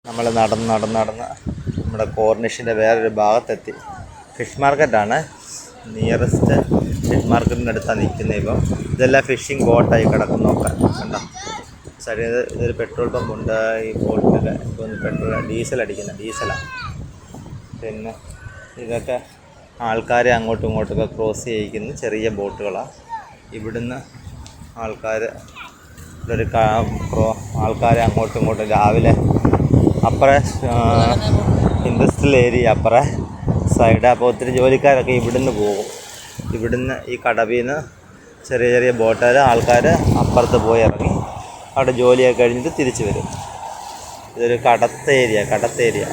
നമ്മൾ നടന്ന് നമ്മുടെ കോർണിഷിൻ്റെ വേറൊരു ഭാഗത്തെത്തി. ഫിഷ് മാർക്കറ്റാണ്. നിയറസ്റ്റ് ഫിഷ് മാർക്കറ്റിൻ്റെ അടുത്താണ് നിൽക്കുന്നത്. ഇപ്പം ഇതെല്ലാം ഫിഷിംഗ് ബോട്ടായി കിടക്കുന്നൊക്കെ കണ്ടോ. സൈഡിൽ ഇതൊരു പെട്രോൾ പമ്പുണ്ട്. ഈ ബോട്ടിനൊക്കെ ഇപ്പോൾ ഡീസൽ ഡീസലാണ്. പിന്നെ ഇതൊക്കെ ആൾക്കാരെ അങ്ങോട്ടും ഇങ്ങോട്ടൊക്കെ ക്രോസ് ചെയ്യിക്കുന്ന ചെറിയ ബോട്ടുകളാണ്. ഇവിടുന്ന് ആൾക്കാരെ അങ്ങോട്ടും ഇങ്ങോട്ടും രാവിലെ അപ്പുറേ ഇൻഡസ്ട്രിയൽ ഏരിയ അപ്പുറേ സൈഡ്. അപ്പോൾ ഒത്തിരി ജോലിക്കാരൊക്കെ ഇവിടുന്ന് പോകും. ഇവിടുന്ന് ഈ കടവിൽ നിന്ന് ചെറിയ ബോട്ടുകാർ ആൾക്കാർ അപ്പുറത്ത് പോയി ഇറങ്ങി അവിടെ ജോലിയൊക്കെ കഴിഞ്ഞിട്ട് തിരിച്ചു വരും. ഇതൊരു കടത്ത് ഏരിയ.